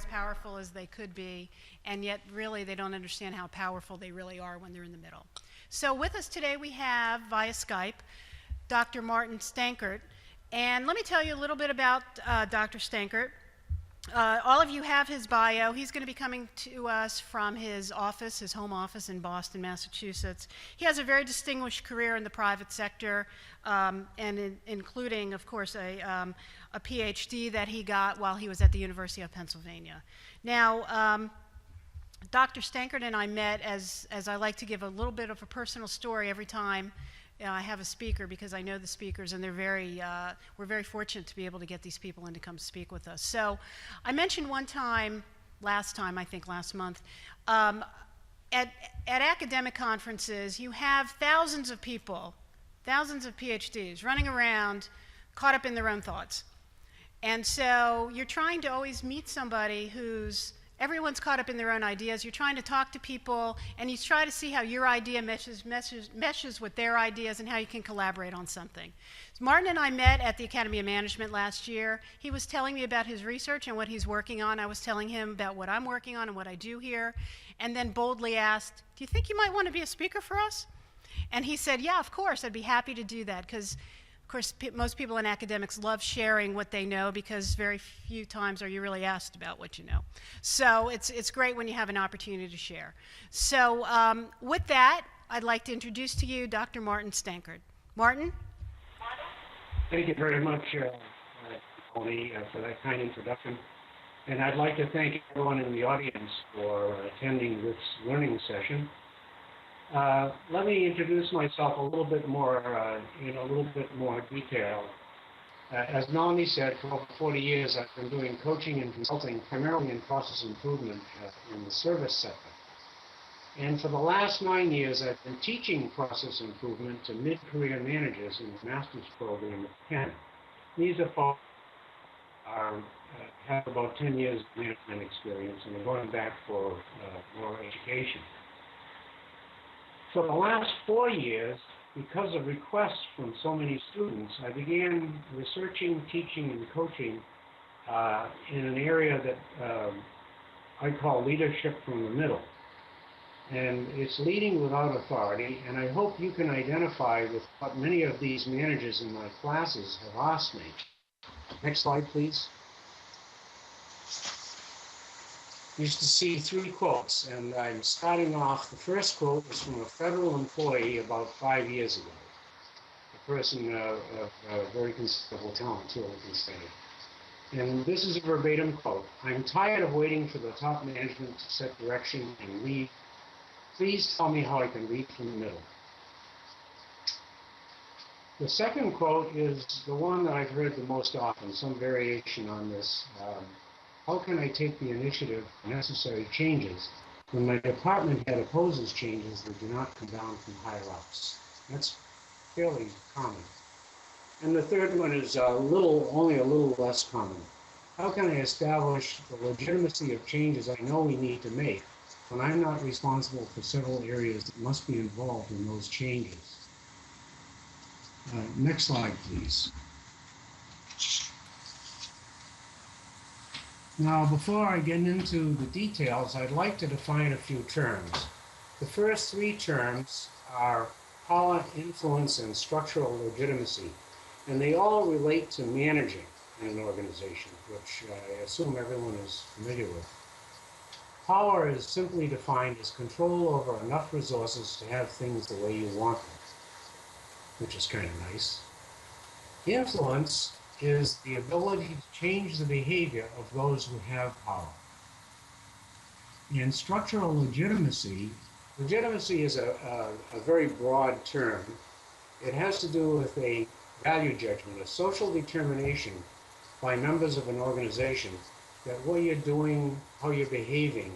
as powerful as they could be, and yet really they don't understand how powerful they really are when they're in the middle. So with us today we have, via Skype, Dr. Martin Stankert. And let me tell you a little bit about Dr. Stankert. All of you have his bio. He's going to be coming to us from his office, his home office in Boston, Massachusetts. He has a very distinguished career in the private sector, including, of course, a PhD that he got while he was at the University of Pennsylvania. Now, Dr. Stankert and I met, as I like to give a little bit of a personal story every time I have a speaker, because I know the speakers, and we're very fortunate to be able to get these people in to come speak with us. So I mentioned one time, last month, at academic conferences, you have thousands of people, thousands of PhDs running around caught up in their own thoughts. And so you're trying to always meet somebody everyone's caught up in their own ideas. You're trying to talk to people, and you try to see how your idea meshes with their ideas and how you can collaborate on something. So Martin and I met at the Academy of Management last year. He was telling me about his research and what he's working on. I was telling him about what I'm working on and what I do here, and then boldly asked, "Do you think you might want to be a speaker for us?" And he said, "Yeah, of course, I'd be happy to do that," because of course, most people in academics love sharing what they know, because very few times are you really asked about what you know. So it's great when you have an opportunity to share. So with that, I'd like to introduce to you Dr. Martin Stankert. Martin? Thank you very much, Tony, for that kind introduction. And I'd like to thank everyone in the audience for attending this learning session. Let me introduce myself a little bit more, in a little bit more detail. As Melanie said, for over 40 years I've been doing coaching and consulting primarily in process improvement in the service sector. And for the last 9 years I've been teaching process improvement to mid-career managers in the master's program at Penn. These are folks who have about 10 years of management experience and are going back for more education. For the last 4 years, because of requests from so many students, I began researching, teaching, and coaching in an area that I call leadership from the middle. And it's leading without authority, and I hope you can identify with what many of these managers in my classes have asked me. Next slide, please. Used to see 3 quotes, and I'm starting off. The first quote was from a federal employee about 5 years ago, a person of very considerable talent, too, I can say. And this is a verbatim quote: "I'm tired of waiting for the top management to set direction and lead. Please tell me how I can lead from the middle." The second quote is the one that I've heard the most often, some variation on this. How can I take the initiative for necessary changes when my department head opposes changes that do not come down from higher ups? That's fairly common. And the third one is only a little less common. How can I establish the legitimacy of changes I know we need to make when I'm not responsible for several areas that must be involved in those changes? Next slide, please. Now, before I get into the details, I'd like to define a few terms. The first 3 terms are power, influence, and structural legitimacy, and they all relate to managing in an organization, which I assume everyone is familiar with. Power is simply defined as control over enough resources to have things the way you want them, which is kind of nice. Influence is the ability to change the behavior of those who have power. And structural legitimacy is a very broad term. It has to do with a value judgment, a social determination by members of an organization that what you're doing, how you're behaving,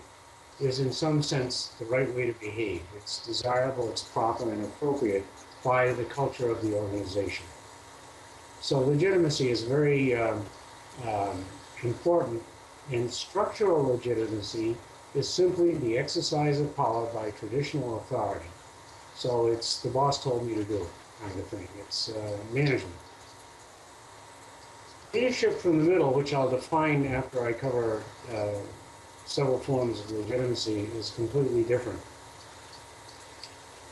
is in some sense the right way to behave. It's desirable, it's proper, and appropriate by the culture of the organization. So legitimacy is very important, and structural legitimacy is simply the exercise of power by traditional authority. So it's the boss told me to do it kind of thing. It's management. Leadership from the middle, which I'll define after I cover several forms of legitimacy, is completely different.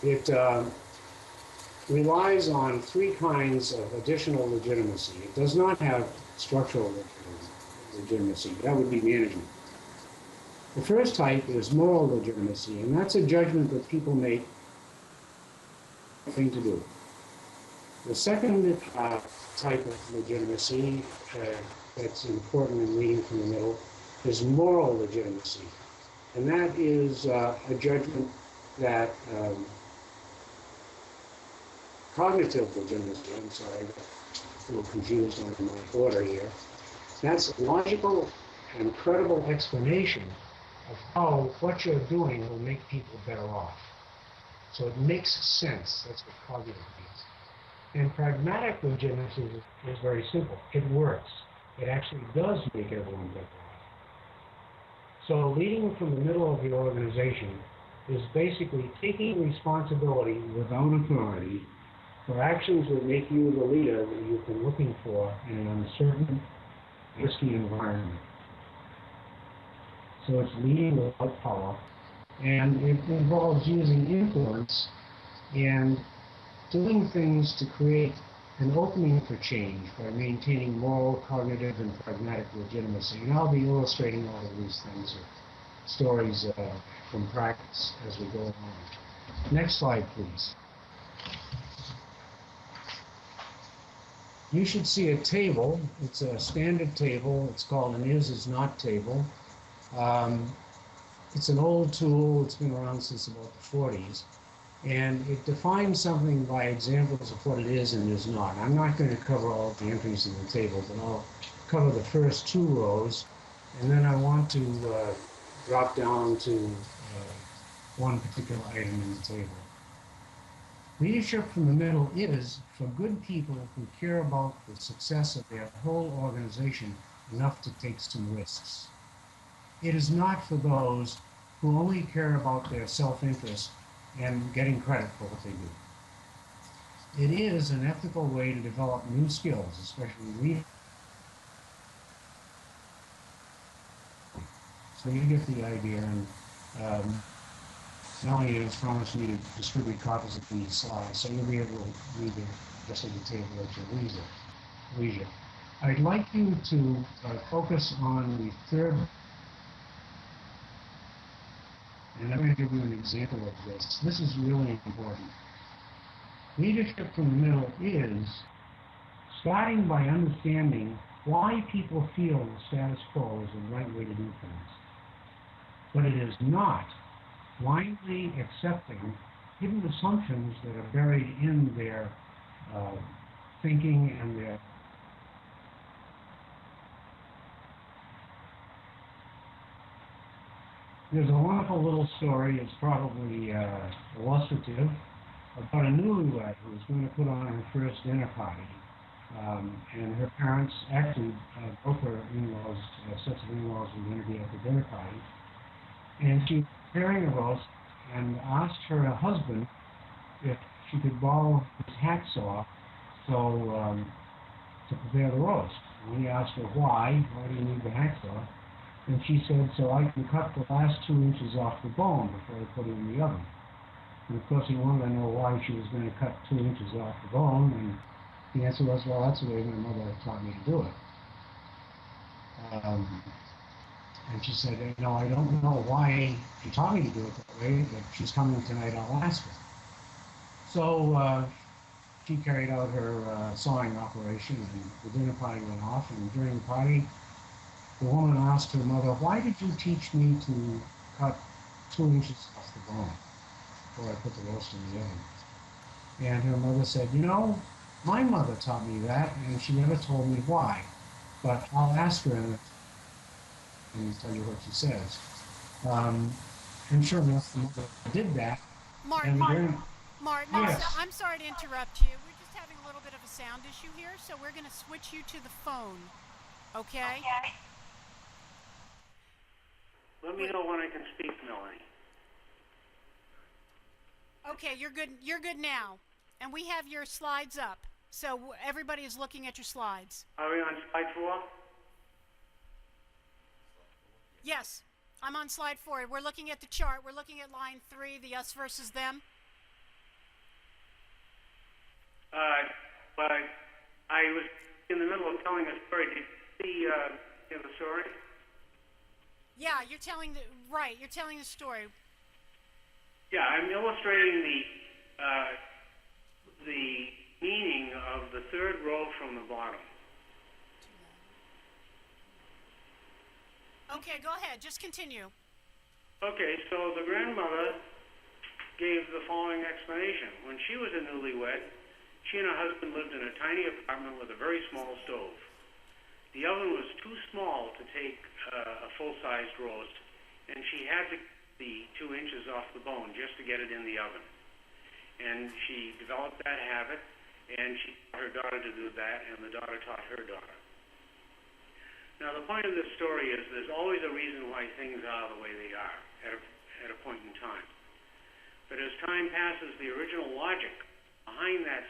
It relies on three kinds of additional legitimacy. It does not have structural legitimacy. That would be management. The first type is moral legitimacy, and that's a judgment that people make thing to do. The second type of legitimacy that's important in leading from the middle is moral legitimacy, and that is a judgment that cognitive legitimacy, I'm sorry, I got a little confused on my order here. That's logical and credible explanation of how what you're doing will make people better off. So it makes sense. That's what cognitive means. And pragmatic legitimacy is very simple. It works. It actually does make everyone better off. So leading from the middle of the organization is basically taking responsibility without authority for actions that make you the leader that you've been looking for in an uncertain, risky environment. So it's leading without power, and it involves using influence and doing things to create an opening for change by maintaining moral, cognitive, and pragmatic legitimacy. And I'll be illustrating all of these things with stories from practice as we go along. Next slide, please. You should see a table. It's a standard table. It's called an is not table. It's an old tool. It's been around since about the 40s. And it defines something by examples of what it is and is not. I'm not going to cover all of the entries in the table, but I'll cover the first two rows. And then I want to drop down to one particular item in the table. Leadership from the middle is for good people who care about the success of their whole organization enough to take some risks. It is not for those who only care about their self-interest and getting credit for what they do. It is an ethical way to develop new skills, especially leadership. So you get the idea, and Melanie has promised me to distribute copies of these slides, so you'll be able to read the rest of the table at your leisure. I'd like you to focus on the third, and I'm going to give you an example of this. This is really important. Leadership from the middle is starting by understanding why people feel the status quo is the right way to do things. But it is not blindly accepting hidden assumptions that are buried in their thinking and their There's a wonderful little story, it's probably illustrative, about a newlywed who was going to put on her first dinner party. And her parents, actually, both her in-laws, sets of in-laws were going to be at the dinner party. And she was preparing a roast and asked her husband if she could borrow his hacksaw to prepare the roast. And he asked her, why do you need the hacksaw? And she said, so I can cut the last 2 inches off the bone before I put it in the oven. And of course he wanted to know why she was going to cut 2 inches off the bone, and the answer was, well, that's the way my mother taught me to do it. And she said, no, I don't know why she taught me to do it that way, but she's coming tonight, I'll ask her. So she carried out her sawing operation, and the dinner party went off, and during the party, the woman asked her mother, why did you teach me to cut 2 inches off the bone before I put the roast in the oven? And her mother said, you know, my mother taught me that, and she never told me why. But I'll ask her and tell you what she says. And sure enough, the mother did that. Martin, Martin, yes. I'm sorry to interrupt you. We're just having a little bit of a sound issue here, so we're going to switch you to the phone. Okay? Let me know when I can speak, Melanie. Okay, you're good. You're good now, and we have your slides up. So everybody is looking at your slides. Are we on slide 4? Yes, I'm on slide 4. We're looking at the chart. We're looking at line 3, the us versus them. But I was in the middle of telling a story. Did you see the story? Yeah, you're telling you're telling the story. Yeah, I'm illustrating the meaning of the third row from the bottom. Okay, go ahead. Just continue. Okay, so the grandmother gave the following explanation. When she was a newlywed, she and her husband lived in a tiny apartment with a very small stove. The oven was too small to take a full-sized roast, and she had to be 2 inches off the bone just to get it in the oven. And she developed that habit, and she taught her daughter to do that, and the daughter taught her daughter. Now, the point of this story is there's always a reason why things are the way they are at a point in time. But as time passes, the original logic behind that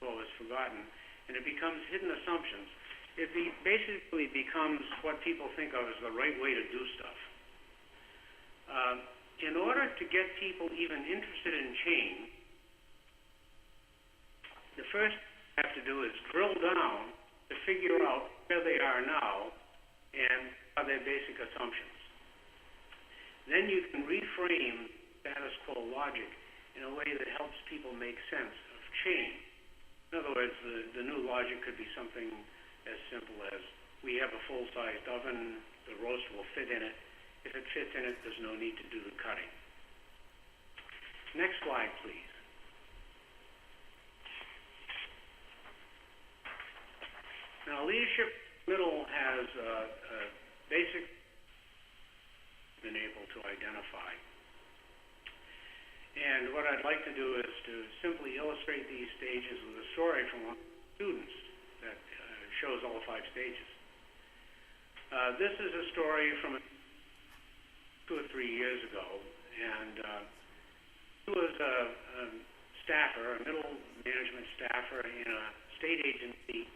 flow is forgotten, and it becomes hidden assumptions. It basically becomes what people think of as the right way to do stuff. In order to get people even interested in change, the first thing you have to do is drill down to figure out where they are now and what are their basic assumptions. Then you can reframe status quo logic in a way that helps people make sense of change. In other words, the new logic could be something as simple as, we have a full-sized oven, the roast will fit in it. If it fits in it, there's no need to do the cutting. Next slide, please. Now, leadership middle has a basic been able to identify. And what I'd like to do is to simply illustrate these stages with a story from one of the students that shows all 5 stages. This is a story from 2 or 3 years ago, and he was a staffer, a middle management staffer in a state agency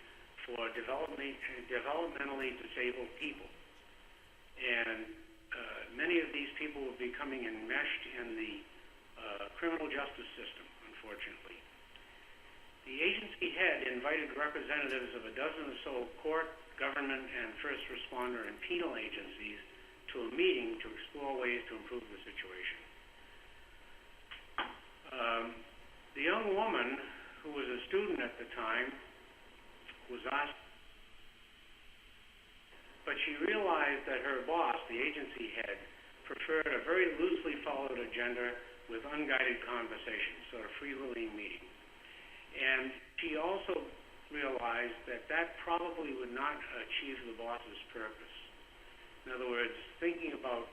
for developmentally disabled people. And many of these people were becoming enmeshed in the criminal justice system, unfortunately. The agency head invited representatives of a dozen or so court, government, and first responder and penal agencies to a meeting to explore ways to improve the situation. The young woman, who was a student at the time, was asked, but she realized that her boss, the agency head, preferred a very loosely followed agenda with unguided conversations, sort of free-wheeling meeting. And she also realized that that probably would not achieve the boss's purpose. In other words, thinking about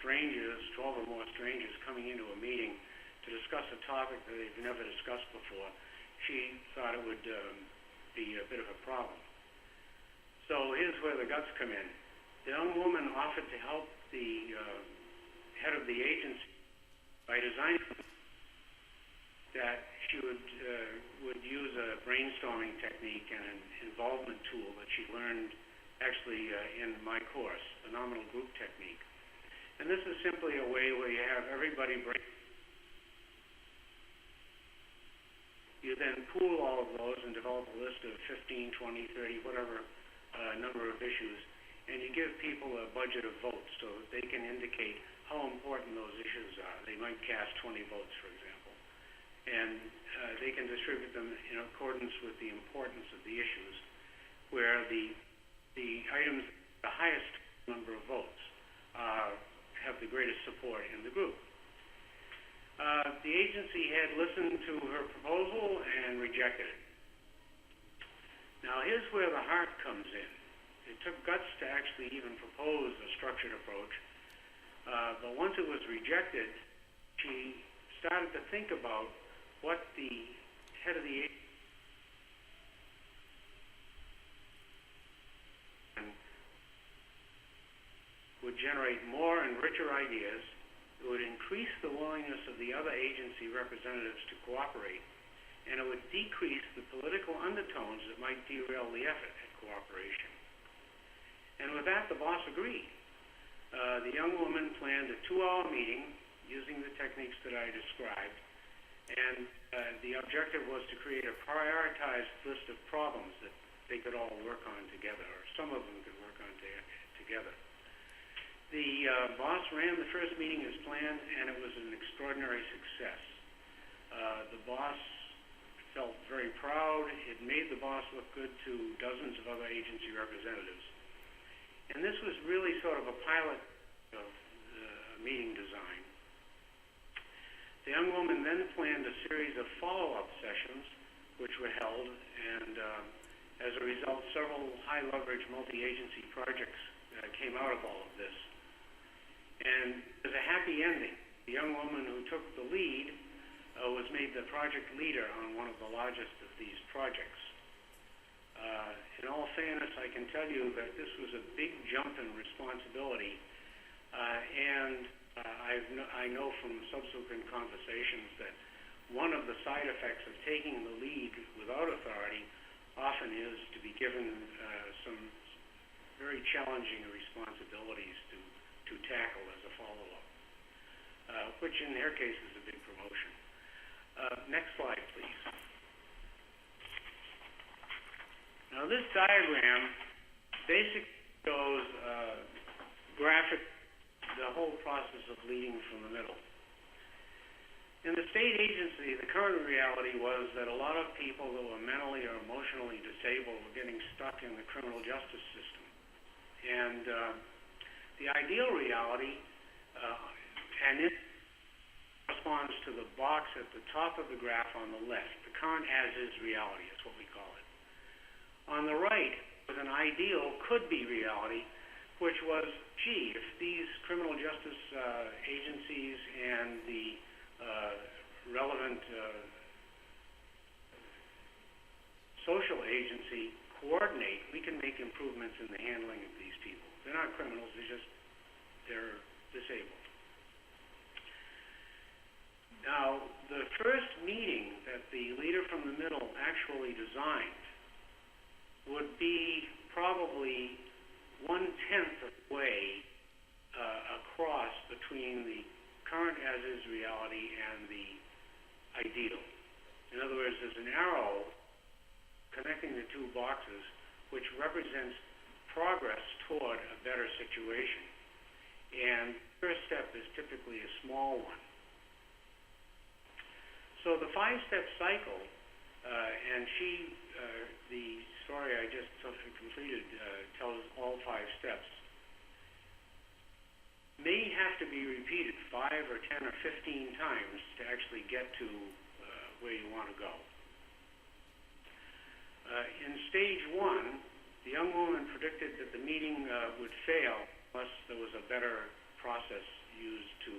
strangers, 12 or more strangers coming into a meeting to discuss a topic that they've never discussed before, she thought it would be a bit of a problem. So here's where the guts come in. The young woman offered to help the head of the agency by designing that she would use a brainstorming technique and an involvement tool that she learned actually in my course, the nominal group technique. And this is simply a way where you have everybody you then pool all of those and develop a list of 15, 20, 30, whatever number of issues, and you give people a budget of votes so that they can indicate how important those issues are. They might cast 20 votes, for example, and they can distribute them in accordance with the importance of the issues, where the items, the highest number of votes, have the greatest support in the group. The agency had listened to her proposal and rejected it. Now, here's where the heart comes in. It took guts to actually even propose a structured approach, but once it was rejected, she started to think about what the head of the agency would generate more and richer ideas. It would increase the willingness of the other agency representatives to cooperate, and it would decrease the political undertones that might derail the effort at cooperation. And with that, the boss agreed. The young woman planned a 2-hour meeting using the techniques that I described, and the objective was to create a prioritized list of problems that they could all work on together, or some of them could work on together. The boss ran the first meeting as planned, and it was an extraordinary success. The boss felt very proud. It made the boss look good to dozens of other agency representatives. And this was really sort of a pilot of meeting design. The young woman then planned a series of follow-up sessions, which were held, and as a result, several high-leverage multi-agency projects came out of all of this. And there's a happy ending. The young woman who took the lead was made the project leader on one of the largest of these projects. In all fairness, I can tell you that this was a big jump in responsibility, and I know from subsequent conversations that one of the side effects of taking the lead without authority often is to be given some very challenging responsibilities to tackle as a follow-up, which in her case is a big promotion. Next slide, please. Now this diagram basically shows the whole process of leading from the middle. In the state agency, the current reality was that a lot of people who were mentally or emotionally disabled were getting stuck in the criminal justice system. And the ideal reality, and it corresponds to the box at the top of the graph on the left. The current as-is reality is what we call it. On the right was an ideal could-be reality, which was, gee, if these criminal justice agencies and the relevant social agency coordinate, we can make improvements in the handling of these people. They're not criminals, they're disabled. Now, the first meeting that the leader from the middle actually designed would be probably 1/10 of the way across between the current as-is reality and the ideal. In other words, there's an arrow connecting the two boxes which represents progress toward a better situation. And the first step is typically a small one. So the 5-step cycle, and the story I just completed tells all 5 steps, may have to be repeated 5 or 10 or 15 times to actually get to where you want to go. In stage 1, the young woman predicted that the meeting would fail unless there was a better process used to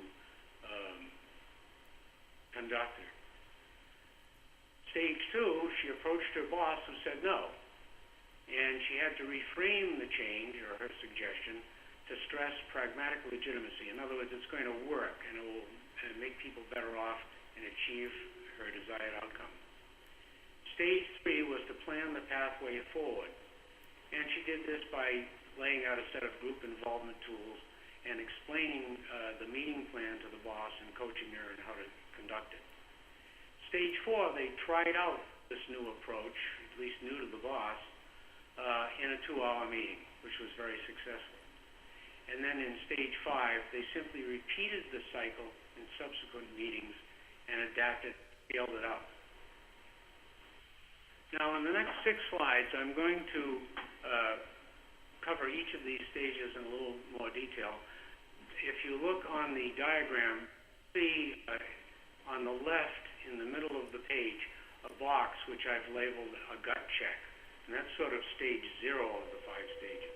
conduct it. Stage 2, she approached her boss who said no, and she had to reframe the change, or her suggestion, to stress pragmatic legitimacy. In other words, it's going to work, and it will make people better off and achieve her desired outcome. Stage 3 was to plan the pathway forward, and she did this by laying out a set of group involvement tools and explaining the meeting plan to the boss and coaching her in how to conduct it. Stage 4, they tried out this new approach, at least new to the boss, in a 2-hour meeting, which was very successful. And then in stage 5, they simply repeated the cycle in subsequent meetings and adapted, scaled it up. Now, in the next 6 slides, I'm going to cover each of these stages in a little more detail. If you look on the diagram, see on the left, in the middle of the page, a box which I've labeled a gut check. And that's sort of stage 0 of the 5 stages.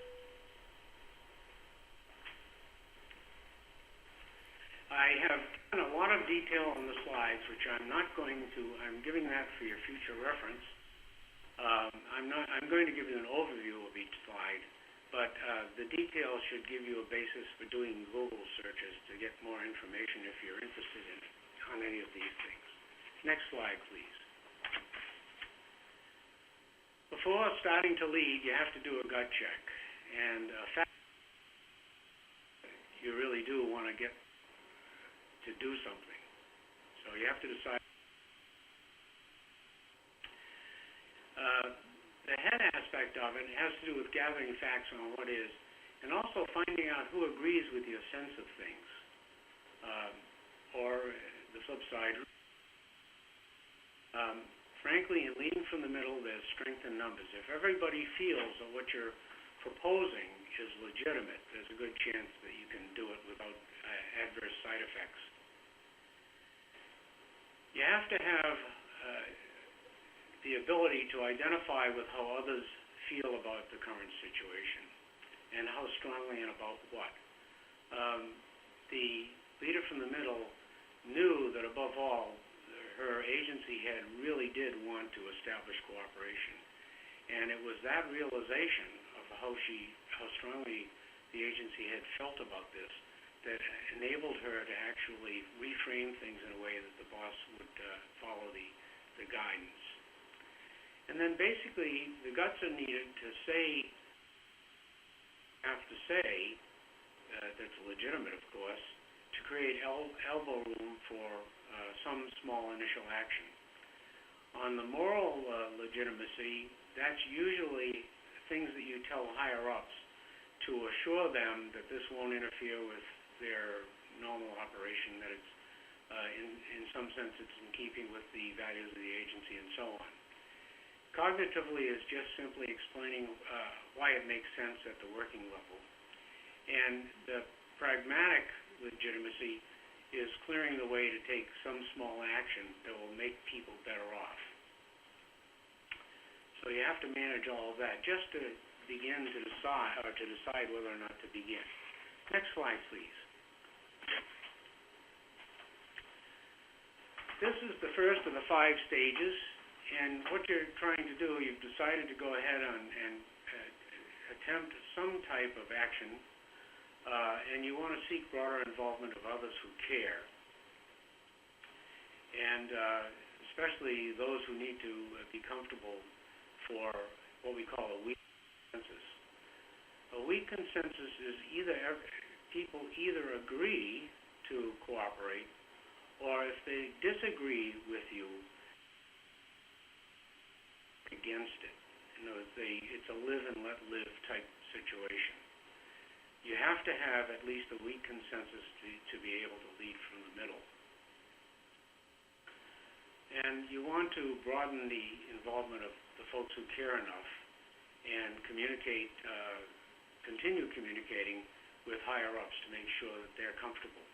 I have done a lot of detail on the slides, which I'm giving that for your future reference. I'm going to give you an overview of each slide, but the details should give you a basis for doing Google searches to get more information if you're interested on any of these things. Next slide, please. Before starting to lead, you have to do a gut check. And you really do want to get to do something. So you have to decide. The head aspect of it has to do with gathering facts on what is, and also finding out who agrees with your sense of things. Or the flip side, frankly, in leading from the middle, there's strength in numbers. If everybody feels that what you're proposing is legitimate, there's a good chance that you can do it without adverse side effects. You have to have the ability to identify with how others feel about the current situation and how strongly and about what. The leader from the middle knew that above all, her agency head really did want to establish cooperation. And it was that realization of how strongly the agency head felt about this that enabled her to actually reframe things in a way that the boss would follow the guidance. And then basically, the guts are needed to say that's legitimate, of course, to create elbow room for some small initial action. On the moral legitimacy, that's usually things that you tell higher-ups to assure them that this won't interfere with their normal operation, that it's, in some sense, it's in keeping with the values of the agency and so on. Cognitively is just simply explaining why it makes sense at the working level. And the pragmatic legitimacy is clearing the way to take some small action that will make people better off. So you have to manage all of that just to begin to decide whether or not to begin. Next slide, please. This is the first of the 5 stages. And what you're trying to do, you've decided to go ahead and attempt some type of action, and you want to seek broader involvement of others who care, and especially those who need to be comfortable for what we call a weak consensus. A weak consensus is people either agree to cooperate, or if they disagree with you, against it. You know, it's a live and let live type situation. You have to have at least a weak consensus to be able to lead from the middle. And you want to broaden the involvement of the folks who care enough and continue communicating with higher-ups to make sure that they're comfortable.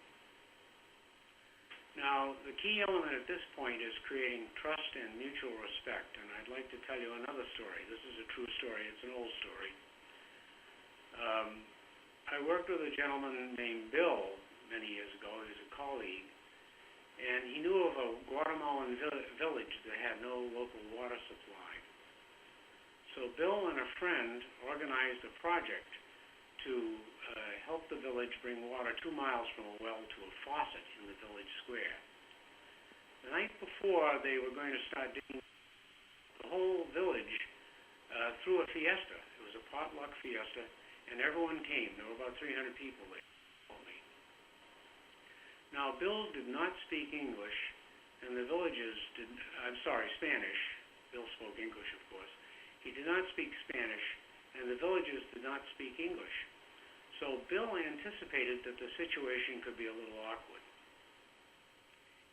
Now, the key element at this point is creating trust and mutual respect, and I'd like to tell you another story. This is a true story. It's an old story. I worked with a gentleman named Bill many years ago. He was a colleague, and he knew of a Guatemalan village that had no local water supply. So Bill and a friend organized a project to help the village bring water 2 miles from a well to a faucet in the village square. The night before, they were going to start digging. The whole village threw a fiesta. It was a potluck fiesta, and everyone came. There were about 300 people there. Now, Bill did not speak English, and the villagers Spanish. Bill spoke English, of course. He did not speak Spanish, and the villagers did not speak English. So Bill anticipated that the situation could be a little awkward.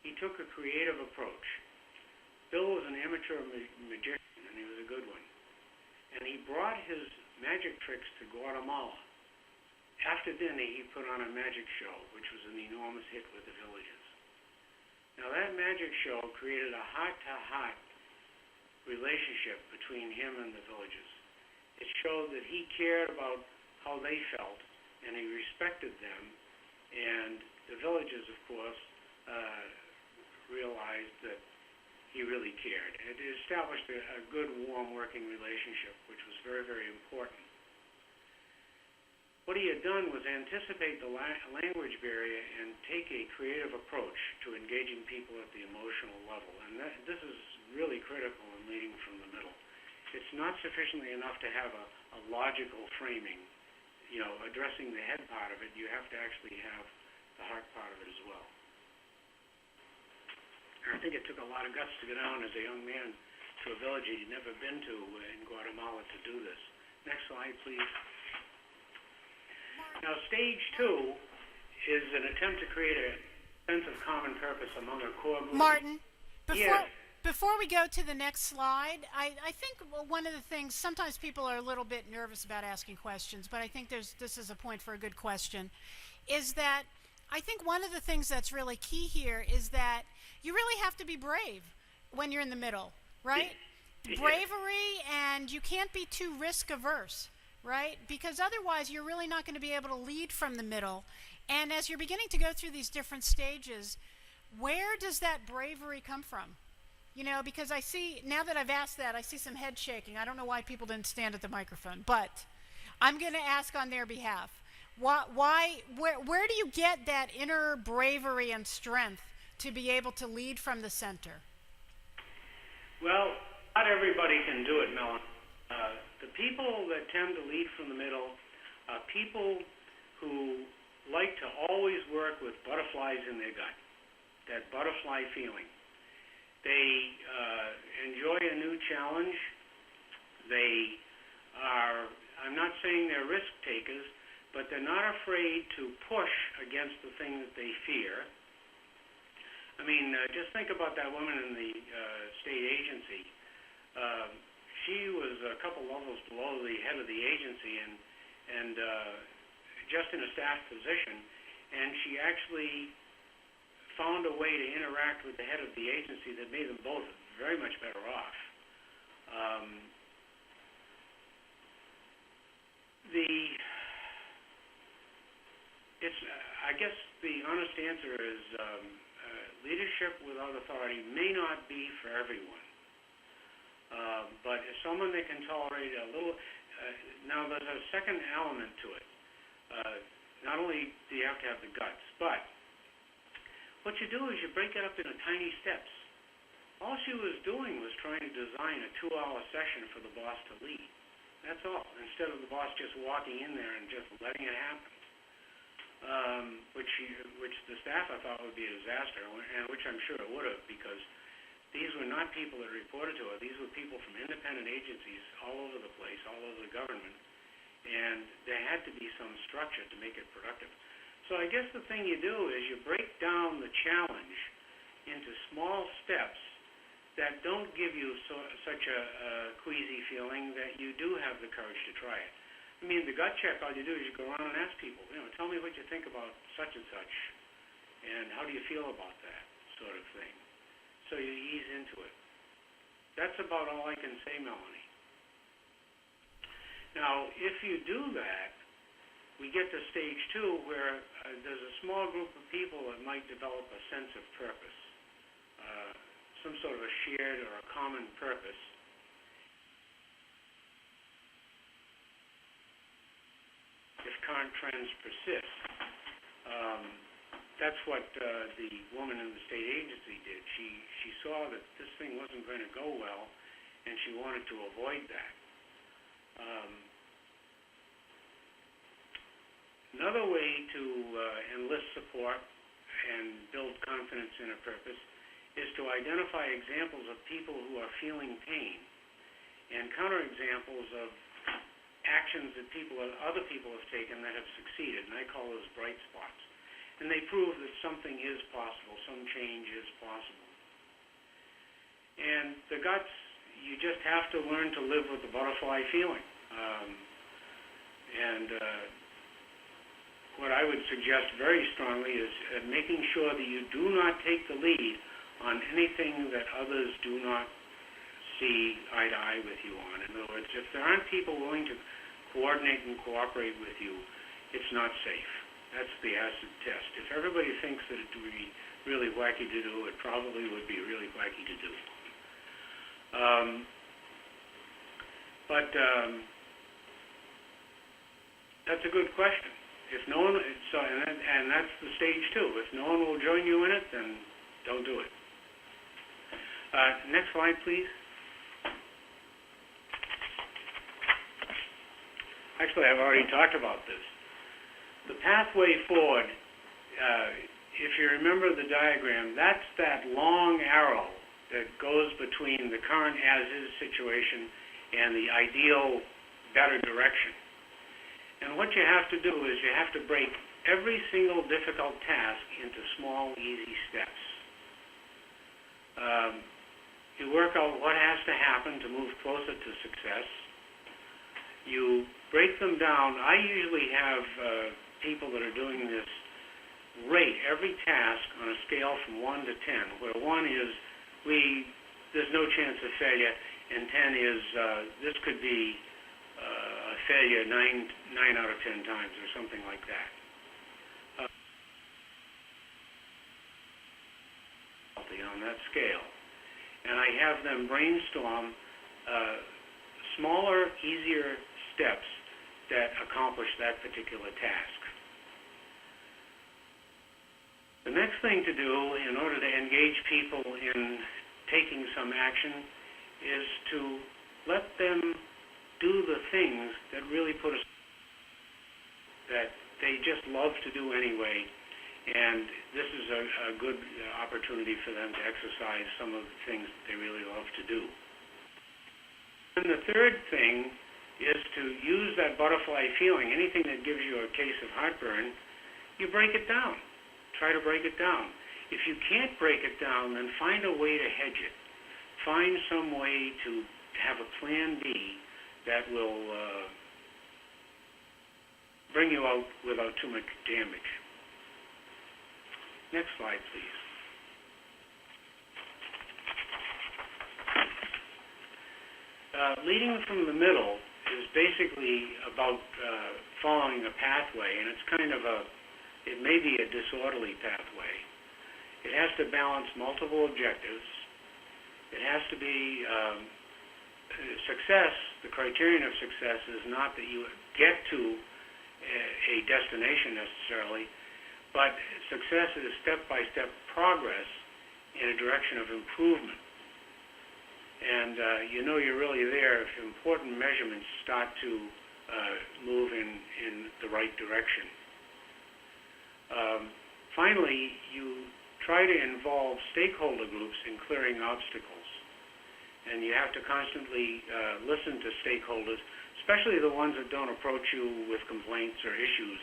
He took a creative approach. Bill was an amateur magician, and he was a good one. And he brought his magic tricks to Guatemala. After dinner, he put on a magic show, which was an enormous hit with the villagers. Now, that magic show created a heart-to-heart relationship between him and the villagers. It showed that he cared about how they felt, and he respected them, and the villagers, of course, realized that he really cared. It established a good, warm working relationship, which was very, very important. What he had done was anticipate the language barrier and take a creative approach to engaging people at the emotional level, and this is really critical in leading from the middle. it's not sufficiently enough to have a logical framing, addressing the head part of it. You have to actually have the heart part of it as well. And I think it took a lot of guts to go down as a young man to a village he'd never been to in Guatemala to do this. Next slide, please. Now, stage 2 is an attempt to create a sense of common purpose among a core group. Martin, Yes. before we go to the next slide, I think one of the things, sometimes people are a little bit nervous about asking questions, but I think this is a point for a good question, is that I think one of the things that's really key here is that you really have to be brave when you're in the middle, right? Yeah. Bravery, and you can't be too risk averse, right? Because otherwise you're really not going to be able to lead from the middle. And as you're beginning to go through these different stages, where does that bravery come from? Because I see, now that I've asked that, I see some head shaking. I don't know why people didn't stand at the microphone, but I'm going to ask on their behalf. Where do you get that inner bravery and strength to be able to lead from the center? Well, not everybody can do it, Melanie. The people that tend to lead from the middle are people who like to always work with butterflies in their gut, that butterfly feeling. They enjoy a new challenge. They are, I'm not saying they're risk takers, but they're not afraid to push against the thing that they fear. I mean, just think about that woman in the state agency. She was a couple levels below the head of the agency and just in a staff position, and she actually found a way to interact with the head of the agency that made them both very much better off. I guess the honest answer is leadership without authority may not be for everyone. But as someone that can tolerate a little, now there's a second element to it. Not only do you have to have the guts, but what you do is you break it up into tiny steps. All she was doing was trying to design a 2-hour session for the boss to lead. That's all, instead of the boss just walking in there and just letting it happen. Which the staff I thought would be a disaster, and which I'm sure it would have, because these were not people that reported to her. These were people from independent agencies all over the place, all over the government, and there had to be some structure to make it productive. So I guess the thing you do is you break down the challenge into small steps that don't give you such a queasy feeling that you do have the courage to try it. I mean, the gut check, all you do is you go around and ask people, tell me what you think about such and such, and how do you feel about that sort of thing. So you ease into it. That's about all I can say, Melanie. Now, if you do that, we get to stage 2 where there's a small group of people that might develop a sense of purpose, some sort of a shared or a common purpose. If current trends persist. That's what the woman in the state agency did. She saw that this thing wasn't going to go well, and she wanted to avoid that. Another way to enlist support and build confidence in a purpose is to identify examples of people who are feeling pain and counterexamples of actions that other people have taken that have succeeded, and I call those bright spots. And they prove that something is possible, some change is possible. And the guts, you just have to learn to live with the butterfly feeling. What I would suggest very strongly is making sure that you do not take the lead on anything that others do not see eye to eye with you on. In other words, if there aren't people willing to coordinate and cooperate with you, it's not safe. That's the acid test. If everybody thinks that it would be really wacky to do, it probably would be really wacky to do. That's a good question. If no one, and that's the stage 2. If no one will join you in it, then don't do it. Next slide, please. actually, I've already talked about this. The pathway forward, if you remember the diagram, that's that long arrow that goes between the current as-is situation and the ideal better direction. And what you have to do is you have to break every single difficult task into small, easy steps. You work out what has to happen to move closer to success. You break them down. I usually have people that are doing this rate every task on a scale from 1 to 10, where 1 is there's no chance of failure, and 10 is this could be a failure 9 out of 10 times or something like that. On that scale. And I have them brainstorm smaller, easier steps that accomplish that particular task. The next thing to do in order to engage people in taking some action is to let them do the things that really put us, that they just love to do anyway. And this is a good opportunity for them to exercise some of the things that they really love to do. And the third thing is to use that butterfly feeling. Anything that gives you a case of heartburn, you break it down. Try to break it down. If you can't break it down, then find a way to hedge it. Find some way to have a plan B that will bring you out without too much damage. Next slide, please. Leading from the middle is basically about following a pathway, and it's kind of it may be a disorderly pathway. It has to balance multiple objectives. It has to be success. The criterion of success is not that you get to a destination necessarily, but success is step-by-step progress in a direction of improvement. And you know you're really there if important measurements start to move in the right direction. Finally, you try to involve stakeholder groups in clearing obstacles. And you have to constantly listen to stakeholders, especially the ones that don't approach you with complaints or issues.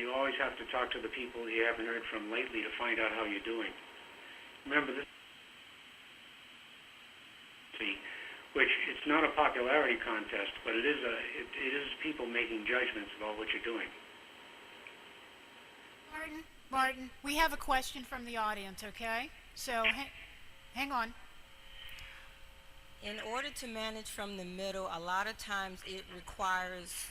You always have to talk to the people you haven't heard from lately to find out how you're doing. Remember this, which it's not a popularity contest, but it is people making judgments about what you're doing. Martin, we have a question from the audience, okay? So hang on. In order to manage from the middle, a lot of times it requires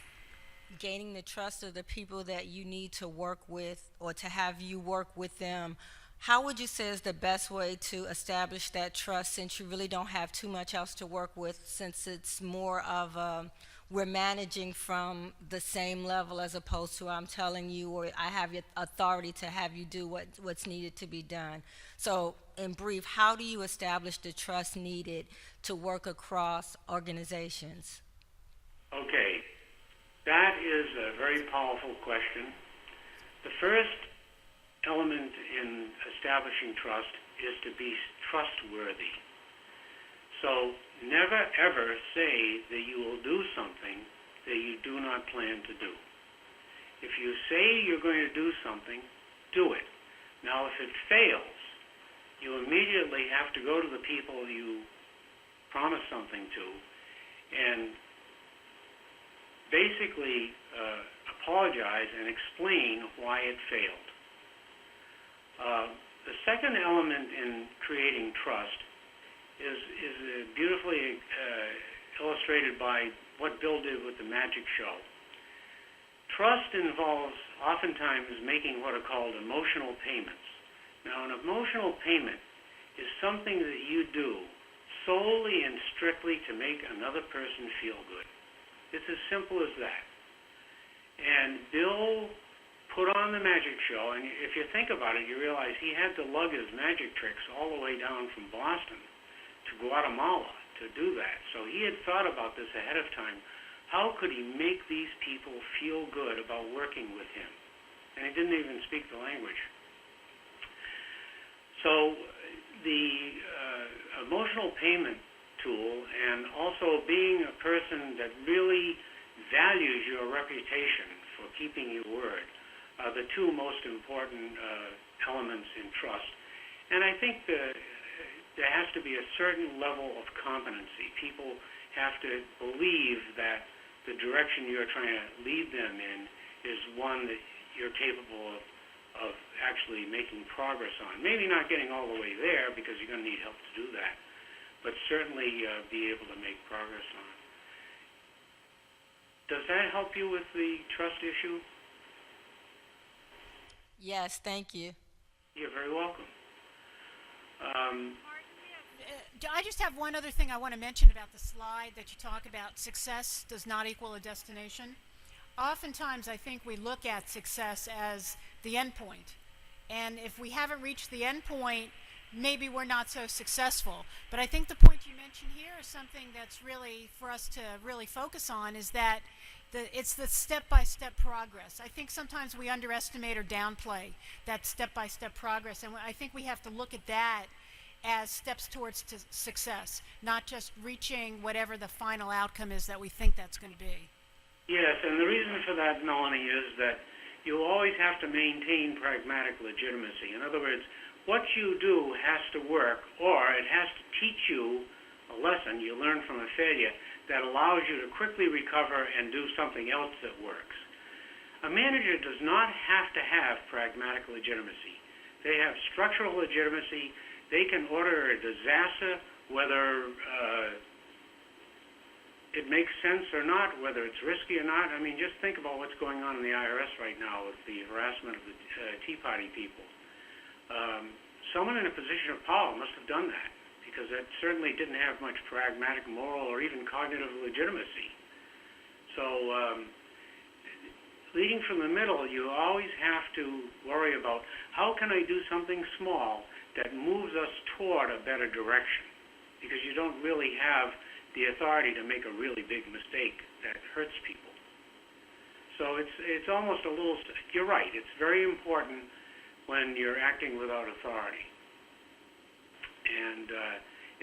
gaining the trust of the people that you need to work with or to have you work with them. How would you say is the best way to establish that trust, since you really don't have too much else to work with, since it's more of we're managing from the same level as opposed to I'm telling you or I have your authority to have you do what's needed to be done. So in brief, how do you establish the trust needed to work across organizations? Okay, that is a very powerful question. The first element in establishing trust is to be trustworthy. So never ever say that you will do something that you do not plan to do. If you say you're going to do something, do it. Now if it fails, you immediately have to go to the people you promised something to and basically apologize and explain why it failed. The second element in creating trust is beautifully illustrated by what Bill did with the magic show. Trust involves oftentimes making what are called emotional payments. Now, an emotional payment is something that you do solely and strictly to make another person feel good. It's as simple as that. And Bill put on the magic show, and if you think about it, you realize he had to lug his magic tricks all the way down from Boston to Guatemala to do that. So he had thought about this ahead of time how could he make these people feel good about working with him? And he didn't even speak the language. So the emotional payment tool, and also being a person that really values your reputation for keeping your word, are the two most important elements in trust. And I think there has to be a certain level of competency. People have to believe that the direction you're trying to lead them in is one that you're capable of actually making progress on. Maybe not getting all the way there, because you're going to need help to do that, but certainly be able to make progress on. Does that help you with the trust issue? Yes, thank you. You're very welcome. I just have one other thing I want to mention about the slide that you talk about. Success does not equal a destination. Oftentimes, I think we look at success as the end point. And if we haven't reached the end point, maybe we're not so successful. But I think the point you mentioned here is something that's really for us to really focus on, is that it's the step-by-step progress. I think sometimes we underestimate or downplay that step-by-step progress. And I think we have to look at that as steps towards success, not just reaching whatever the final outcome is that we think that's going to be. Yes, and the reason for that, Melanie, is that you always have to maintain pragmatic legitimacy. In other words, what you do has to work, or it has to teach you a lesson you learn from a failure that allows you to quickly recover and do something else that works. A manager does not have to have pragmatic legitimacy. They have structural legitimacy. They can order a disaster, whether it makes sense or not, whether it's risky or not. I mean, just think about what's going on in the IRS right now with the harassment of the Tea Party people. Someone in a position of power must have done that, because it certainly didn't have much pragmatic, moral, or even cognitive legitimacy. So leading from the middle, you always have to worry about, how can I do something small that moves us toward a better direction? Because you don't really have the authority to make a really big mistake that hurts people. So it's almost a little, you're right, it's very important when you're acting without authority. And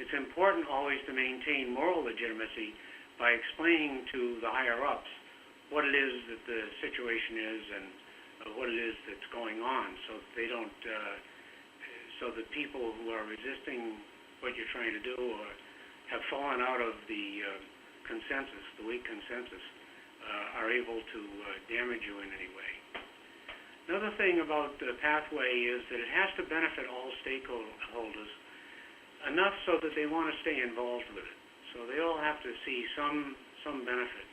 it's important always to maintain moral legitimacy by explaining to the higher-ups what it is that the situation is and what it is that's going on, so that they don't, so that people who are resisting what you're trying to do or have fallen out of the consensus, the weak consensus, are able to damage you in any way. Another thing about the pathway is that it has to benefit all stakeholders enough so that they want to stay involved with it. So they all have to see some benefit.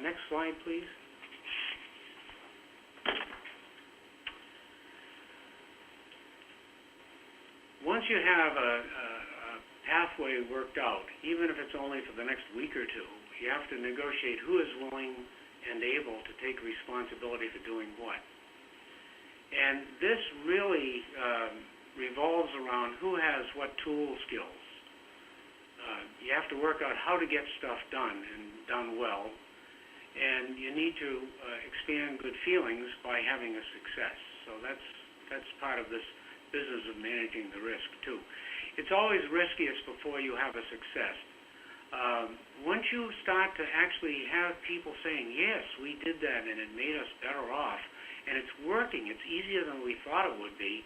Next slide, please. Once you have a pathway worked out, even if it's only for the next week or two, you have to negotiate who is willing and able to take responsibility for doing what. And this really revolves around who has what tool skills. You have to work out how to get stuff done and done well, and you need to expand good feelings by having a success. So that's part of this business of managing the risk too. It's always riskiest before you have a success. Once you start to actually have people saying, yes, we did that and it made us better off, and it's working, it's easier than we thought it would be,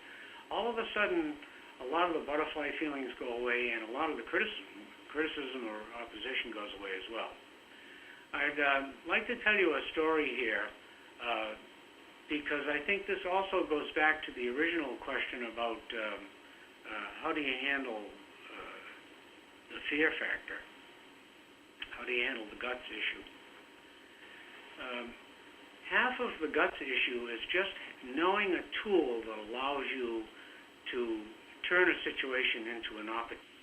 all of a sudden a lot of the butterfly feelings go away and a lot of the criticism or opposition goes away as well. I'd like to tell you a story here because I think this also goes back to the original question about how do you handle the fear factor? How do you handle the guts issue? Half of the guts issue is just knowing a tool that allows you to turn a situation into an opportunity.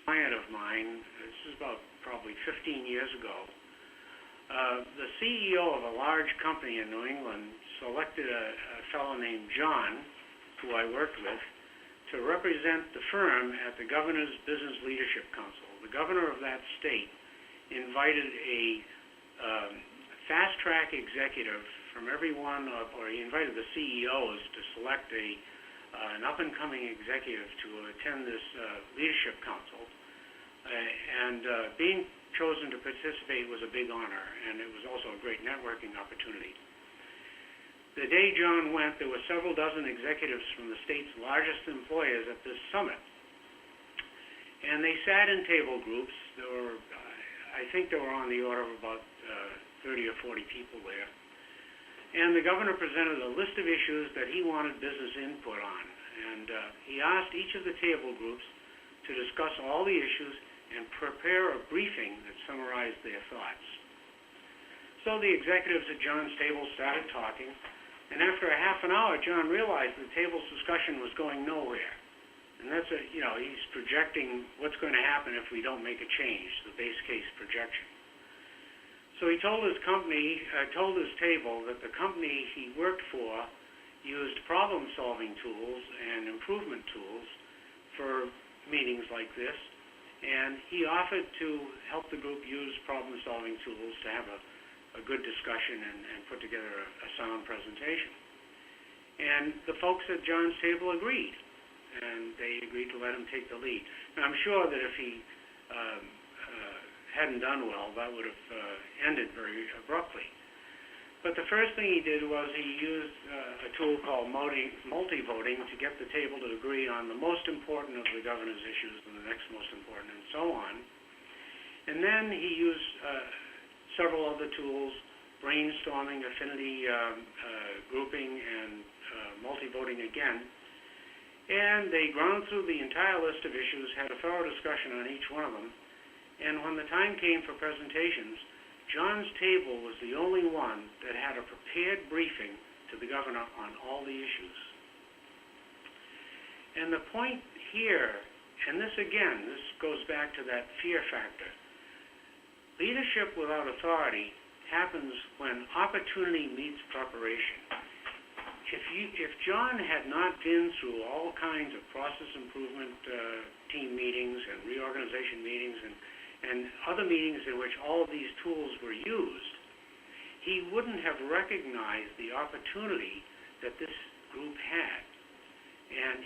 A client of mine, this is about probably 15 years ago, the CEO of a large company in New England selected a fellow named John, who I worked with, to represent the firm at the Governor's Business Leadership Council. the governor of that state invited a fast-track executive from everyone, or he invited the CEOs to select an up-and-coming executive to attend this leadership council. Being chosen to participate was a big honor, and it was also a great networking opportunity. The day John went, there were several dozen executives from the state's largest employers at this summit. And they sat in table groups. There were, I think there were on the order of about 30 or 40 people there. And the governor presented a list of issues that he wanted business input on. And he asked each of the table groups to discuss all the issues and prepare a briefing that summarized their thoughts. So the executives at John's table started talking, and after a half an hour, John realized the table's discussion was going nowhere. And that's he's projecting what's going to happen if we don't make a change, the base case projection. So he told his table that the company he worked for used problem-solving tools and improvement tools for meetings like this, and he offered to help the group use problem-solving tools to have a good discussion and put together a sound presentation. And the folks at John's table agreed, and they agreed to let him take the lead. Now, I'm sure that if he hadn't done well, that would have ended very abruptly. But the first thing he did was he used a tool called multi-voting to get the table to agree on the most important of the governor's issues and the next most important, and so on. And then he used several other tools, brainstorming, affinity grouping, and multi-voting again. And they ground through the entire list of issues, had a thorough discussion on each one of them. And when the time came for presentations, John's table was the only one that had a prepared briefing to the governor on all the issues. And the point here, and this goes back to that fear factor. Leadership without authority happens when opportunity meets preparation. If John had not been through all kinds of process improvement team meetings and reorganization meetings and other meetings in which all of these tools were used, he wouldn't have recognized the opportunity that this group had. And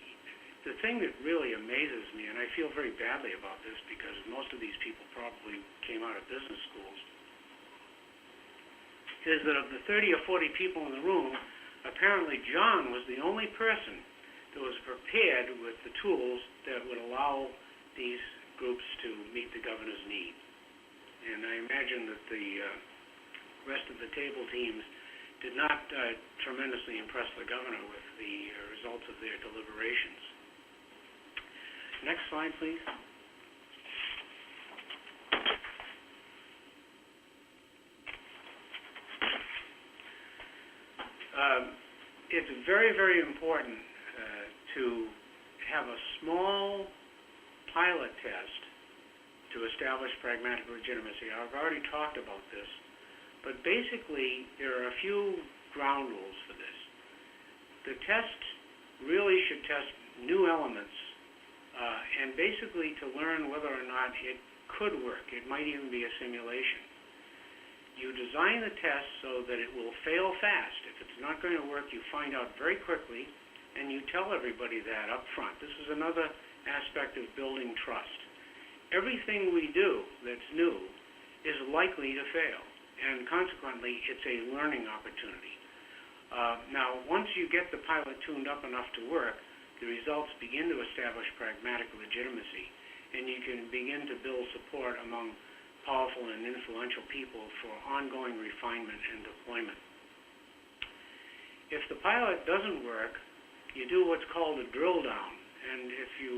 the thing that really amazes me, and I feel very badly about this because most of these people probably came out of business schools, is that of the 30 or 40 people in the room, apparently John was the only person that was prepared with the tools that would allow these groups to meet the governor's need. And I imagine that the rest of the table teams did not tremendously impress the governor with the results of their deliberations. Next slide, please. It's very, very important to have a small pilot test to establish pragmatic legitimacy. I've already talked about this, but basically there are a few ground rules for this. The test really should test new elements and basically to learn whether or not it could work. It might even be a simulation. You design the test so that it will fail fast. If it's not going to work, you find out very quickly, and you tell everybody that up front. This is another aspect of building trust. Everything we do that's new is likely to fail, and consequently, it's a learning opportunity. Now, once you get the pilot tuned up enough to work, the results begin to establish pragmatic legitimacy, and you can begin to build support among powerful and influential people for ongoing refinement and deployment. If the pilot doesn't work, you do what's called a drill down, and if you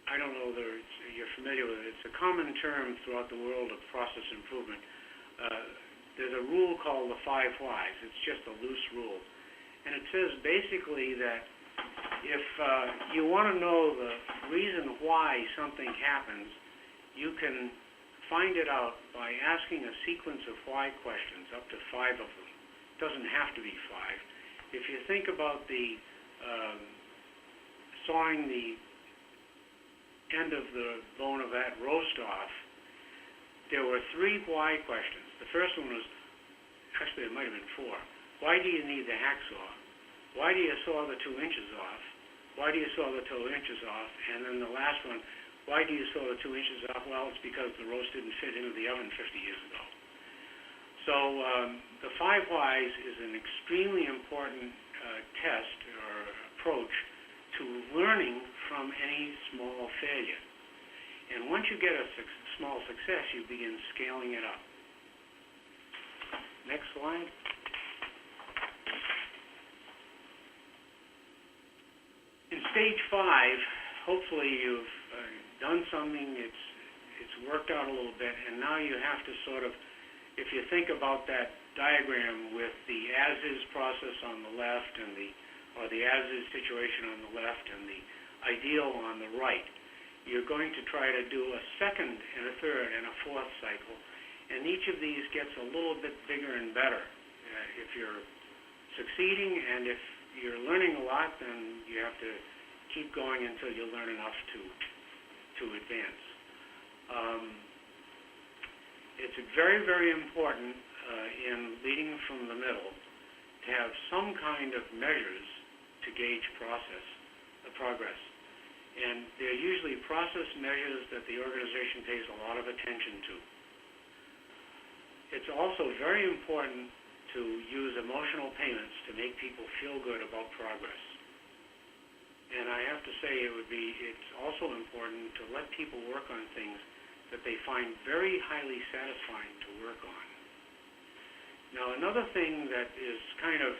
I don't know whether you're familiar with it. It's a common term throughout the world of process improvement. There's a rule called the 5 whys. It's just a loose rule. And it says basically that if you want to know the reason why something happens, you can find it out by asking a sequence of why questions, up to 5 of them. It doesn't have to be 5. If you think about the sawing the end of the bone of that roast off, there were 3 why questions. The first one was, actually it might have been 4. Why do you need the hacksaw? Why do you saw the 2 inches off? Why do you saw the 2 inches off? And then the last one, why do you saw the 2 inches off? Well, it's because the roast didn't fit into the oven 50 years ago. So the 5 whys is an extremely important test or approach to learning from any small failure. And once you get a small success, you begin scaling it up. Next slide. In stage 5, hopefully you've done something, it's worked out a little bit, and now you have to sort of, if you think about that diagram with the as-is process on the left and or the as-is situation on the left and the ideal on the right, you're going to try to do a second and a third and a fourth cycle, and each of these gets a little bit bigger and better. If you're succeeding and if you're learning a lot, then you have to keep going until you learn enough to advance. It's very, very important in leading from the middle to have some kind of measures to gauge progress. And they're usually process measures that the organization pays a lot of attention to. It's also very important to use emotional payments to make people feel good about progress. And I have to say it's also important to let people work on things that they find very highly satisfying to work on. Now, another thing that is kind of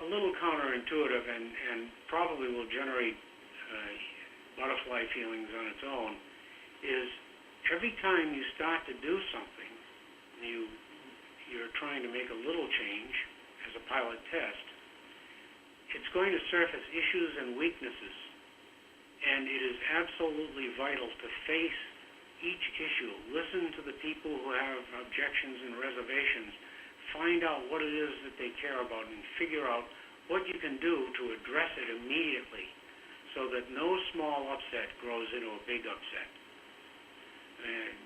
a little counterintuitive and probably will generate butterfly feelings on its own is every time you start to do something, you're trying to make a little change as a pilot test, it's going to surface issues and weaknesses. And it is absolutely vital to face each issue, listen to the people who have objections and reservations, find out what it is that they care about, and figure out what you can do to address it immediately so that no small upset grows into a big upset. And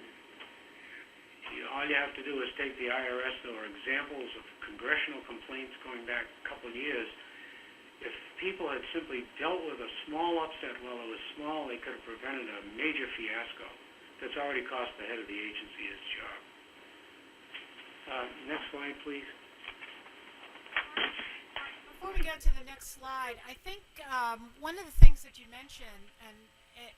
all you have to do is take the IRS. There were examples of congressional complaints going back a couple of years. If people had simply dealt with a small upset while it was small, they could have prevented a major fiasco that's already cost the head of the agency his job. Next slide, please. Before we go to the next slide, I think one of the things that you mentioned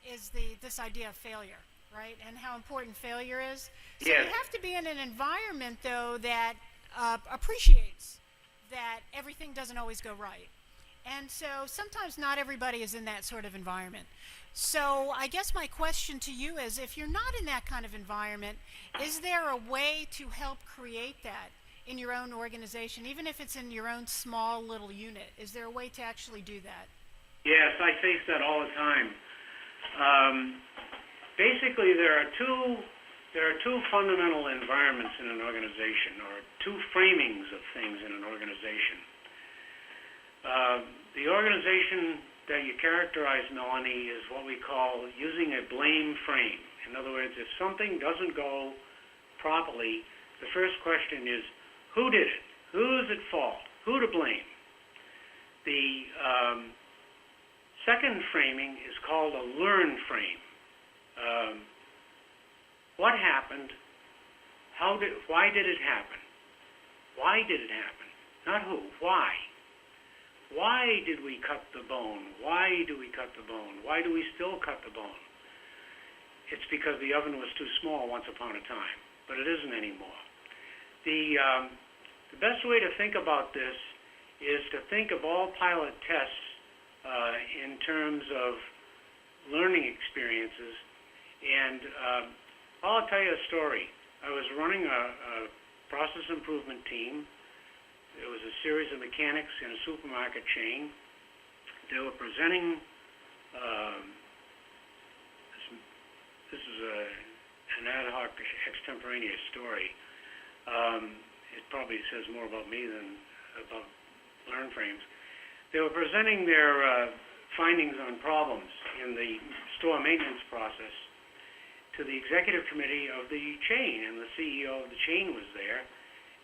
is this idea of failure, right? And how important failure is. So Yes. you have to be in an environment, though, that appreciates that everything doesn't always go right. And so sometimes not everybody is in that sort of environment. So I guess my question to you is, if you're not in that kind of environment, is there a way to help create that in your own organization, even if it's in your own small little unit? Is there a way to actually do that? Yes, I face that all the time. Basically, there are two fundamental environments in an organization, or two framings of things in an organization. The organization that you characterize, Melanie, is what we call using a blame frame. In other words, if something doesn't go properly, the first question is, who did it? Who's at fault? Who to blame? The second framing is called a learn frame. What happened? Why did it happen? Why did it happen? Not who, why? Why did we cut the bone? Why do we cut the bone? Why do we still cut the bone? It's because the oven was too small once upon a time, but it isn't anymore. The best way to think about this is to think of all pilot tests in terms of learning experiences. And I'll tell you a story. I was running a process improvement team. There was a series of mechanics in a supermarket chain. They were presenting, this is an ad hoc extemporaneous story. It probably says more about me than about learn frames. They were presenting their findings on problems in the store maintenance process to the executive committee of the chain, and the CEO of the chain was there.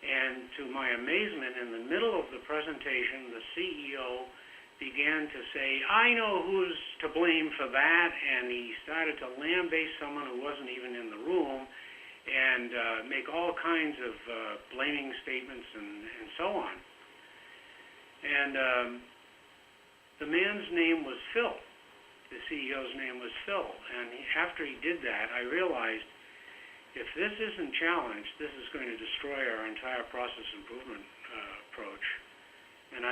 And to my amazement, in the middle of the presentation, the CEO began to say, I know who's to blame for that, and he started to lambaste someone who wasn't even in the room and make all kinds of blaming statements and so on. And the man's name was Phil. The CEO's name was Phil. And after he did that, I realized if this isn't challenged, this is going to destroy our entire process improvement approach. And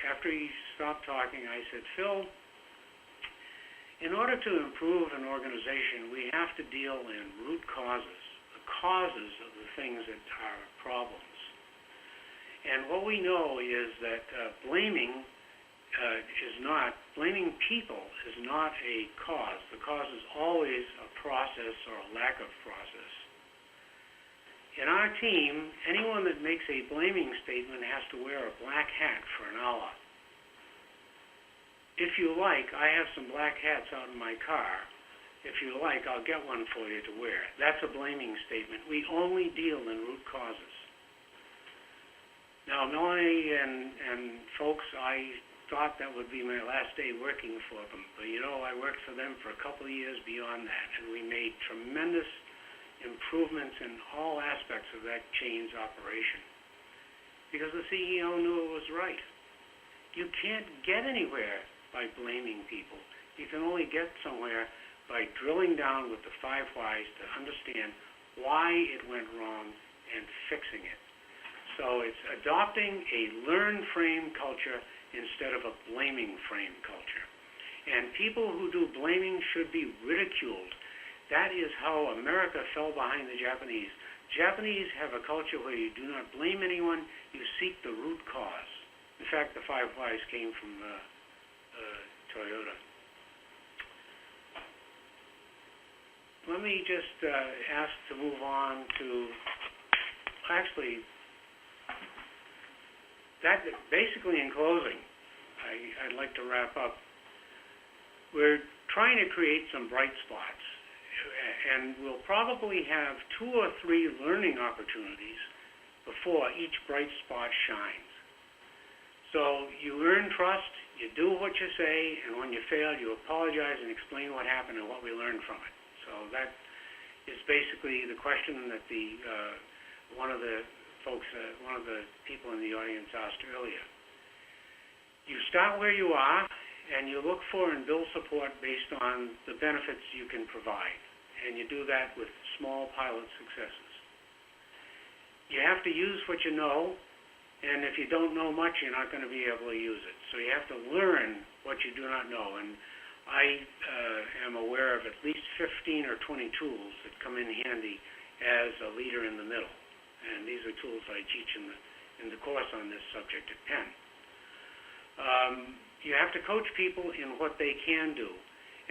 after he stopped talking, I said, Phil, in order to improve an organization, we have to deal in root causes, the causes of the things that are problems. And what we know is that blaming people is not a cause. The cause is always a process or a lack of process. In our team, anyone that makes a blaming statement has to wear a black hat for an hour. If you like, I have some black hats out in my car. If you like, I'll get one for you to wear. That's a blaming statement. We only deal in root causes. Now, Melanie and folks, I thought that would be my last day working for them. But, you know, I worked for them for a couple of years beyond that, and we made tremendous improvements in all aspects of that chain's operation because the CEO knew it was right. You can't get anywhere by blaming people. You can only get somewhere by drilling down with the 5 whys to understand why it went wrong and fixing it. So it's adopting a learn frame culture instead of a blaming frame culture. And people who do blaming should be ridiculed. That is how America fell behind the Japanese. Japanese have a culture where you do not blame anyone, you seek the root cause. In fact, the 5 whys came from Toyota. Let me just ask to move on to, actually, that basically in closing, I'd like to wrap up. We're trying to create some bright spots, and we'll probably have 2 or 3 learning opportunities before each bright spot shines. So you earn trust, you do what you say, and when you fail, you apologize and explain what happened and what we learned from it. So that is basically the question that one of the people in the audience asked earlier. You start where you are, and you look for and build support based on the benefits you can provide. And you do that with small pilot successes. You have to use what you know, and if you don't know much, you're not going to be able to use it. So you have to learn what you do not know. And I am aware of at least 15 or 20 tools that come in handy as a leader in the middle. And these are tools I teach in the course on this subject at Penn. You have to coach people in what they can do.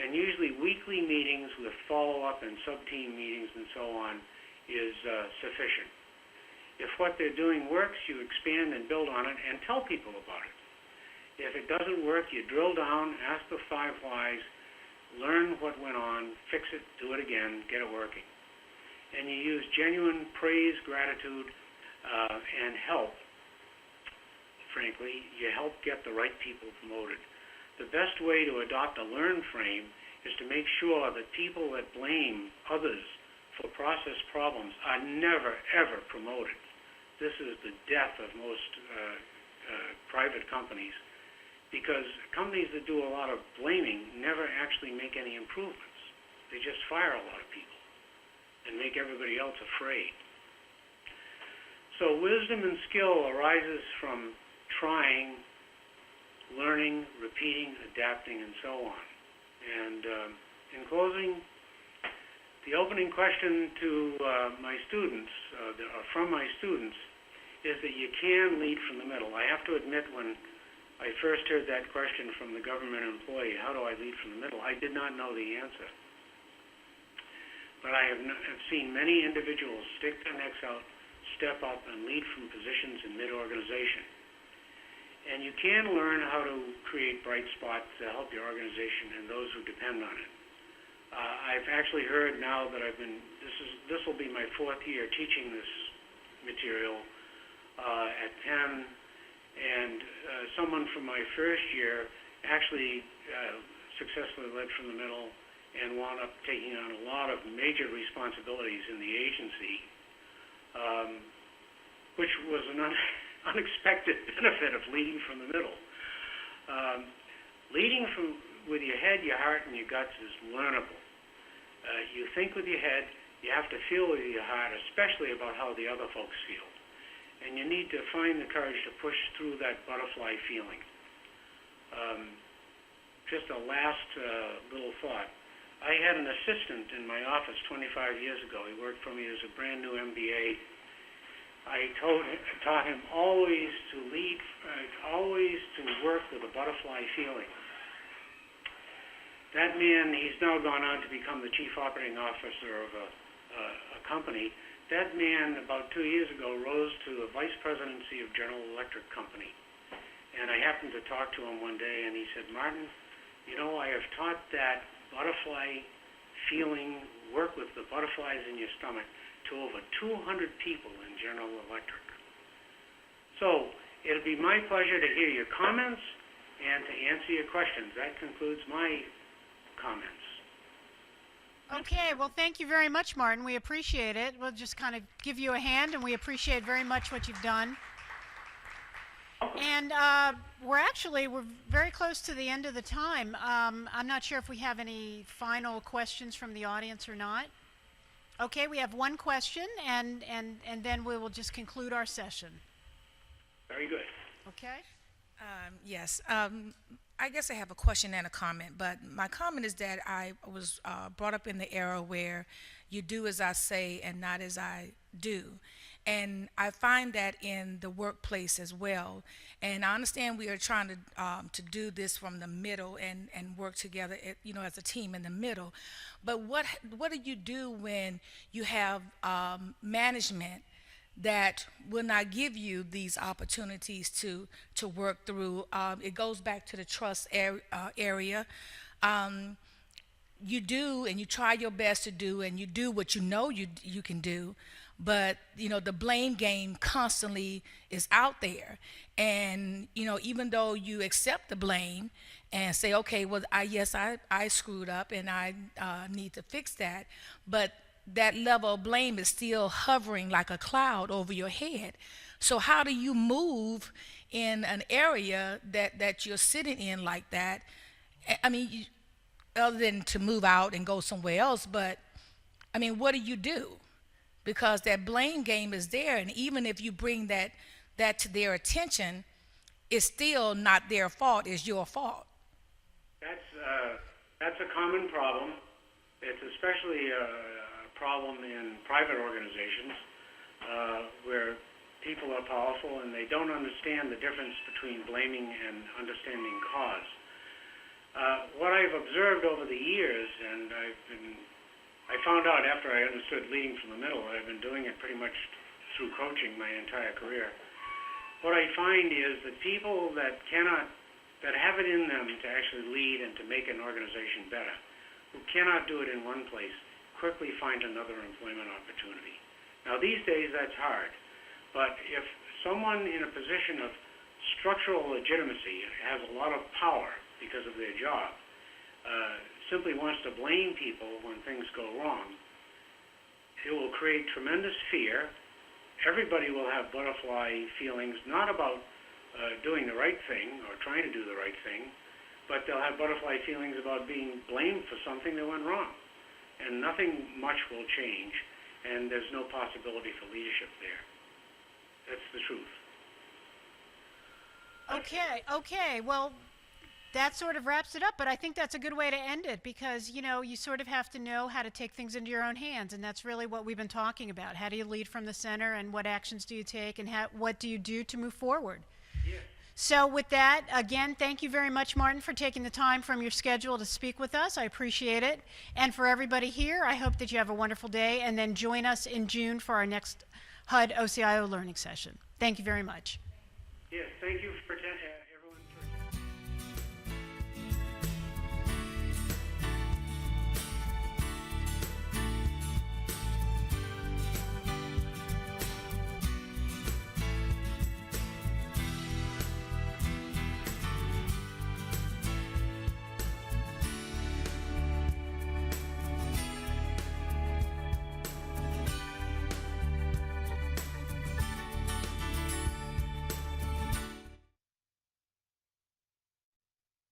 And usually weekly meetings with follow-up and sub-team meetings and so on is sufficient. If what they're doing works, you expand and build on it and tell people about it. If it doesn't work, you drill down, ask the 5 whys, learn what went on, fix it, do it again, get it working. And you use genuine praise, gratitude, and help. Frankly, you help get the right people promoted. The best way to adopt a learn frame is to make sure that people that blame others for process problems are never, ever promoted. This is the death of most private companies, because companies that do a lot of blaming never actually make any improvements. They just fire a lot of people and make everybody else afraid. So wisdom and skill arises from trying, learning, repeating, adapting, and so on. And in closing, the opening question to my students, from my students, is that you can lead from the middle. I have to admit, when I first heard that question from the government employee, how do I lead from the middle, I did not know the answer. But I have seen many individuals stick their necks out, step up, and lead from positions in mid-organization. And you can learn how to create bright spots to help your organization and those who depend on it. I've actually heard now that this will be my 4th year teaching this material at Penn, and someone from my first year actually successfully led from the middle and wound up taking on a lot of major responsibilities in the agency, which was an unexpected benefit of leading from the middle. Leading with your head, your heart, and your guts is learnable. You think with your head, you have to feel with your heart, especially about how the other folks feel. And you need to find the courage to push through that butterfly feeling. Just a last little thought. I had an assistant in my office 25 years ago. He worked for me as a brand new MBA. I taught him always to lead, always to work with a butterfly feeling. That man, he's now gone on to become the chief operating officer of a company. That man, about 2 years ago, rose to the vice presidency of General Electric Company. And I happened to talk to him one day, and he said, "Martin, you know, I have taught that butterfly feeling, work with the butterflies in your stomach, to over 200 people in General Electric." So it'll be my pleasure to hear your comments and to answer your questions. That concludes my comments. Okay, well, thank you very much, Martin. We appreciate it. We'll just kind of give you a hand, and we appreciate very much what you've done. And we're very close to the end of the time. I'm not sure if we have any final questions from the audience or not. Okay, we have one question, and then we will just conclude our session. Very good. Okay? Yes. I guess I have a question and a comment, but my comment is that I was brought up in the era where you do as I say and not as I do. And I find that in the workplace as well. And I understand we are trying to do this from the middle and work together, as a team in the middle. But what do you do when you have management that will not give you these opportunities to work through? It goes back to the trust area. You do, and you try your best to do, and you do what you know you can do, but the blame game constantly is out there. And even though you accept the blame and say, okay, well, I screwed up and I need to fix that, but that level of blame is still hovering like a cloud over your head. So how do you move in an area that you're sitting in like that? I mean, other than to move out and go somewhere else, but I mean, what do you do? Because that blame game is there, and even if you bring that to their attention, it's still not their fault, it's your fault. That's a common problem. It's especially a problem in private organizations where people are powerful and they don't understand the difference between blaming and understanding cause. What I've observed over the years, and I found out after I understood leading from the middle, I've been doing it pretty much through coaching my entire career. What I find is that people that have it in them to actually lead and to make an organization better, who cannot do it in one place, quickly find another employment opportunity. Now these days that's hard, but if someone in a position of structural legitimacy has a lot of power because of their job, simply wants to blame people when things go wrong, it will create tremendous fear. Everybody will have butterfly feelings, not about doing the right thing or trying to do the right thing, but they'll have butterfly feelings about being blamed for something that went wrong. And nothing much will change, and there's no possibility for leadership there. That's the truth. Okay. Well, that sort of wraps it up, but I think that's a good way to end it because, you sort of have to know how to take things into your own hands, and that's really what we've been talking about. How do you lead from the center, and what actions do you take, and what do you do to move forward? Yeah. So with that, again, thank you very much, Martin, for taking the time from your schedule to speak with us. I appreciate it. And for everybody here, I hope that you have a wonderful day, and then join us in June for our next HUD OCIO learning session. Thank you very much. Yes, thank you for